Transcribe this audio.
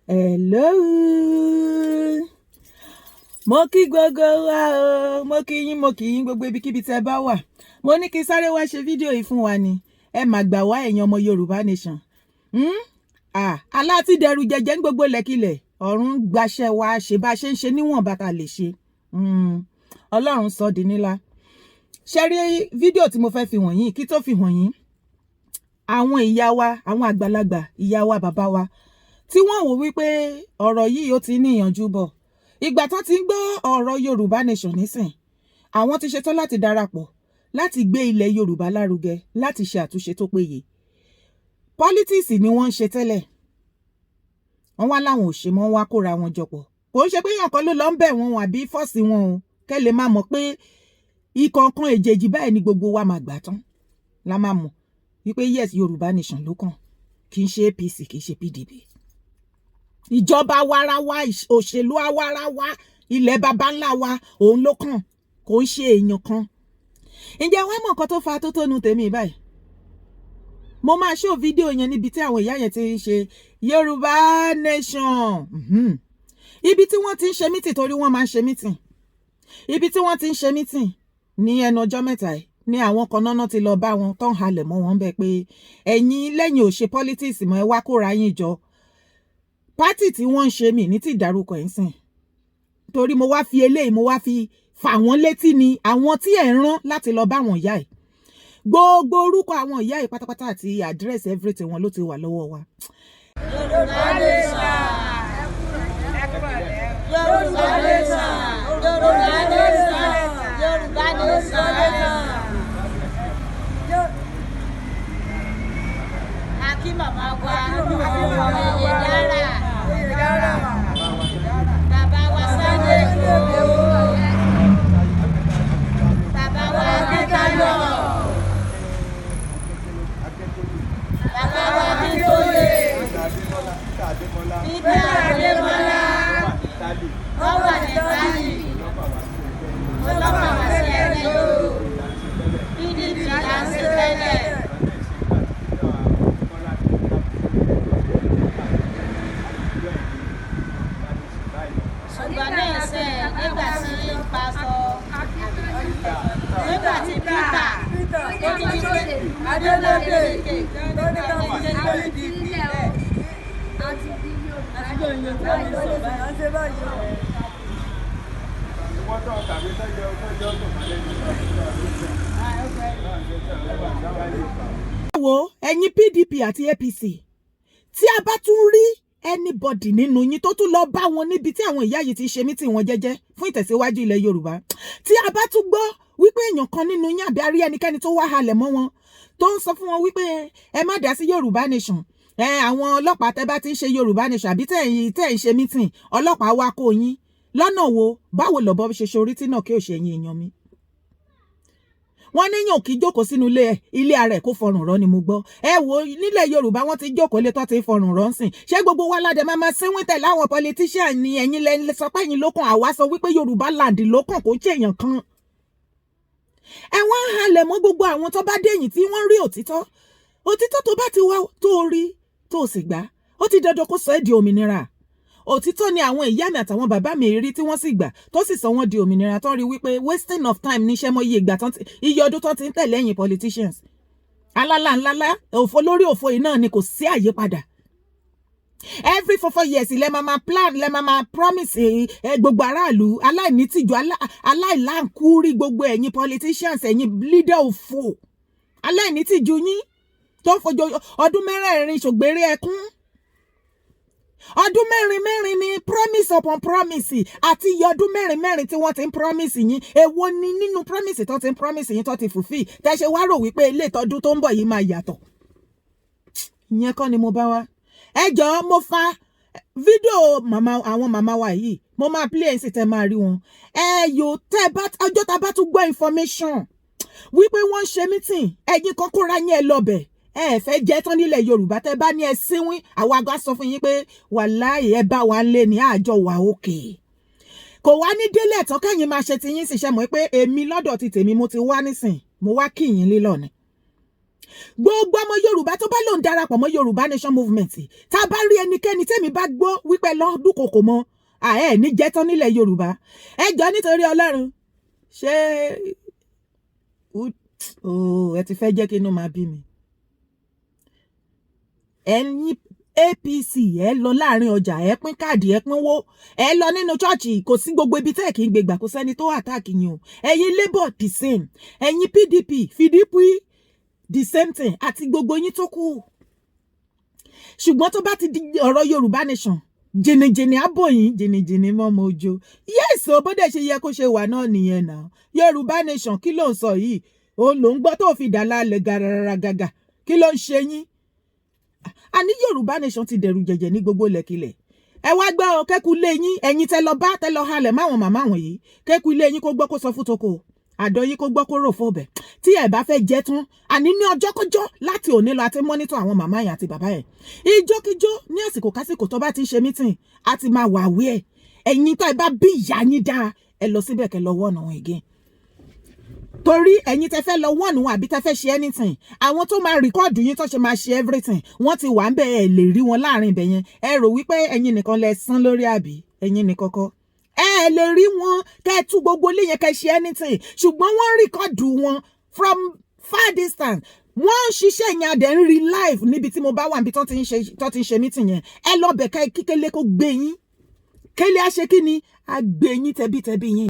Hello. Mo kí gbogbo wa o, mo kí yín gbogbo ibikíbi tẹ́ bá wà. Mo ní kí sáré wá ṣe fídíò yìí fún wa ni. Ẹ má gbà wá ẹ̀yin ọmọ Yorùbá nation. Aláti dẹrù jẹjẹ ń gbogbo lẹ́kìlẹ̀. Ọ̀run gbaṣẹ́ wa ṣe bá ṣe ń ṣe níwọ̀n bá ta lè ṣe. Ọlọ́run sọ di nílá. Ṣé rí fídíò tí mo fẹ́ fi wọ̀nyí kí tó fi hàn yín. Àwọn ìyá wa, àwọn àgbàlagbà, ìyá wa, bàbá wa tí wọ́n wò wípé ọ̀rọ̀ yìí ó ti ní ìyànjú bọ̀. Ìgbà tán ti ń gbọ́ ọ̀rọ̀ Yorùbá nation nísìn, àwọn ti ṣetán láti darapọ̀ láti gbé ilẹ̀ Yorùbá lárugẹ láti ṣe àtúnṣe tó péye. Politics ni wọ́n ń ṣe tẹ́lẹ̀. Wọ́n wá láwọn ò ṣe mọ́, wá kóra wọn jọpọ̀. Kò ń ṣe pé èèyàn kan ló lọ ń bẹ̀ wọ́n àbí fọ́ọ̀sì wọn o. Kẹ́ lè máa mọ̀ pé ìkọ̀ọ̀kan èjèèjì báyìí ni gbogbo wa máa gbà tán. La máa mọ̀ wípé yes Yorùbá nation ló kàn. Kì í ṣe APC, kì í ṣe PDP. Ìjọba warawa, òṣèlú awarawa, ilẹ̀ baba ńlá wa òun ló kàn, kò ń ṣe èèyàn kan. Ǹjẹ́ wọ́n mọ̀ nǹkan tó fa tó tónu tèmi báyìí? Mo máa ṣó fídíò yẹn níbi tí àwọn ìyá yẹn ti ń ṣe Yorùbá nation. Ibi tí wọ́n ti ń ṣe mítìn, torí wọ́n máa ń ṣe mítìn. Ibi tí wọ́n ti ń ṣe mítìn ní ẹnu ọjọ́ mẹ́ta yìí ní àwọn kan náà ti lọ bá wọn tán halẹ̀ mọ́ wọn bẹ́ẹ̀ pé ẹ̀yin lẹ́yìn ò ṣe politics mọ́, ẹ wá kóra yín jọ. Pátì tí wọ́n ń ṣe mí ní ti ìdárúkọ ẹ̀ ń sìn. Torí mo wá fi eléyìí, mo wá fi fà wọ́n létí ni àwọn tí ẹ̀ ń rán láti lọ bá wọn ìyá ẹ̀. Gbogbo orúkọ àwọn ìyá ẹ̀ pátápátá àti address everything wọn ló ti wà lọ́wọ́ wa. Yorùbá nation. Yorùbá nation. Yorùbá nation. Yorùbá nation. Akí màmá wa, Ìdára. Bàbá wa Sunday Igboho. Bàbá wa Akíntayọ̀. Bàbá wa Akíntóyè. Peter Adémọ́lá. Wọ́n wà ní Báyìí. Ọlọ́pàá wá sí ẹgbẹ́ yóò. PDP là ń ṣe tẹ́lẹ̀. Ṣùgbọ́n náà ṣe nígbà tí pásítọ̀ nígbà tí Peter Adélèké wo ẹ̀yin PDP àti APC tí a bá tún rí anybody nínú yín tó tún lọ bá wọn níbi tí àwọn ìyá yìí ti ṣe mítìn wọn jẹ́jẹ́ fún ìtẹ̀síwájú ilẹ̀ Yorùbá, tí a bá tún gbọ́ wípé èèyàn kan nínú yín àbí arí ẹnikẹ́ni tó wá halẹ̀ mọ́ wọn tó ń sọ fún wọn wípé ẹ má dá sí Yorùbá nation, àwọn ọlọ́pàá tẹ́ bá ti ń ṣe Yorùbá nation àbí tẹ́ ń ṣe mítìn ọlọ́pàá wá kó yín lọ́nà wo, báwo lọ́bọ ṣe ṣorí tí náà kí ò ṣe yín èèyàn mi. Wọ́n níyàn kí jókòó sínú ilé ara ẹ̀ kó fọrùn rọ́ ni mo gbọ́. Ẹ wo nílẹ̀ Yorùbá wọ́n ti jókòó lé tó ti fọrùn rọ́ sìn. Ṣé gbogbo wa ládẹ máa sínwín tẹ̀lé àwọn politician ni ẹ̀yin lẹ sọ pé ẹ̀yin lókàn, àwa sọ wípé Yorùbá land lókàn kò ń ṣe èèyàn kan. Ẹ wọ́n ń halẹ̀ mọ́ gbogbo àwọn tó bá dẹ̀yìn tí wọ́n rí òtítọ́. Òtítọ́ tó bá ti wá tó rí tó sì gbà, ó ti dandan kó sọ ẹ́ di òmìnira. Òtítọ́ ni àwọn ìyá mi àtàwọn bàbá mi rí tí wọ́n sì gbà tó sì sọ wọ́n di òmìnira tán rí wípé wasting of time níṣẹ́ mọ́ iye ìgbà tán iye ọdún tán ti ń tẹ̀lé ẹ̀yìn politicians. Alálà ńláńlá òfo lórí òfo yìí náà ni kò sí àyípadà. Every 4 years lẹ máa plan, lẹ máa promise gbogbo aráàlú aláìnítìjú aláìláǹkúrí gbogbo ẹ̀yin politicians, ẹ̀yin leader òfo aláìnítìjú yín tó ń fojú ọdún mẹ́rẹ̀ẹ̀rin ṣògbéré ẹkún. Ọdún mẹ́rin ni promise upon promise àti iye ọdún mẹ́rin tí wọ́n ti ń promise yín. Èwo ni nínú promise tó ti ń promise yín tó ti fulfill tẹ́ ṣe wá rò wípé ilé ìtọ́dún tó ń bọ̀ yìí máa yàtọ̀. Ìyẹn kọ́ ni mo bá wá. Ẹ jọ̀ọ́ mo fa fídíò àwọn màmá wa yìí, mo máa play ẹ̀ sì tẹ́ máa rí wọn. Ọjọ́ tá bá tún gbọ́ information wípé wọ́n ń ṣe meeting, ẹ̀yin kan kóra yín ẹ lọ́bẹ̀. Ẹ fẹ́ jẹ́ tán nílẹ̀ Yorùbá tẹ́ bá ní ẹ síwín, àwa àgbà sọ fún yín pé wàláhì ẹ bá wa lé ní àjọ wà òkè. Kò wá ní délẹ̀ tán kẹ́yìn máa ṣe ti yín sì ṣe mọ̀ pé èmi lọ́dọ̀ ti tèmi mo ti wá nísìn, mo wá kí yín lílọ̀ ni. gbogbo ọmọ Yorùbá tó bá lòun darapọ̀ mọ́ Yorùbá Nation Movement tá a bá rí ẹnikẹ́ni tẹ́mi bá gbọ́ wípé lọ dúnkokò mọ́ àẹ́ ní jẹ́tán nílẹ̀ Yorùbá ẹ jọ nítorí Ọlọ́run ṣé ẹ ti fẹ́ jẹ́ kí inú máa bí mi. Ẹ̀yin APC ẹ lọ láàrin ọjà ẹ pín káàdì ẹ pínwó ẹ lọ nínú chọ́ọ̀chì kò sí gbogbo ibi tẹ́ kì í gbégbà kò sẹ́ni tó àtàkì yín o. Ẹ̀yin Labour the same, ẹ̀yin PDP the same thing àti gbogbo yín tó kù. Ṣùgbọ́n tó bá ti di ọ̀rọ̀ Yorùbá Nation jìnnìjìnnì abòyìn jìnnìjìnnì mọ́mọ́ ojo. Yes o bó dẹ̀ ṣe yẹ kó ṣe wà náà nìyẹn náà. Yorùbá Nation kí ló ń sọ yìí? O ló ń gbọ́ tó fi dà lálẹ́ gàràràgàgà kí ló ń ṣe yín? Àní Yorùbá Nation ti dẹ̀rù jẹ̀jẹ̀ ní gbogbo lẹ̀kílẹ̀. Ẹ wá gbọ́ kẹ́kù ilé yín ẹ̀yin tẹ lọ bá tẹ lọ halẹ̀ máwọn màmá wọ̀nyí kẹ́kù ilé yín kó gbọ́ kó sọ fún toko àdó yín kó gbọ́ kó rò fún ọbẹ̀ tí ẹ bá fẹ́ jẹ tán àní ní ọjọ́kọ́jọ́ láti òní lọ àti mọ́nítọ̀ àwọn màmá yẹn àti bàbá yẹn ìjókíjó ní àsìkò kásìkò tó bá ti ń ṣe mítìn àti máa wà wí ẹ̀ ẹ̀yin tó ẹ bá bí ìyá yín dáa ẹ lọ síbẹ̀ kẹ́ lọ wọ́ọ̀nà wọn again. Torí ẹ̀yin tẹ fẹ́ lọ wọ́ọ̀nù wọn àbí tẹ fẹ́ ṣe anything àwọn tó máa rìkọ́ọ̀dù yín tó ṣe máa ṣe everything wọ́n ti wà ń bẹ̀ ẹ̀ lè rí wọn láàrin ibẹ̀ yẹn ẹ rò wípé ẹ̀yin nìkan lẹ sán lórí àbí ẹ̀yin nìkan kọ́ ẹ lè rí wọn kẹ́ tú gbogbo ilé yẹn kẹ́ ṣe anything ṣùgbọ́n wọ́n rìkọ́ọ̀dù wọn from far distance wọ́n ń ṣiṣẹ́ yẹn adẹ̀ ń rí live níbi tí mo bá wà níbi tó ti ń ṣe meeting yẹn ẹ lọ bẹ̀ ká kíkélé kó gbé yín kélé á ṣe kí ni á gbé yín tẹbítẹbí yín.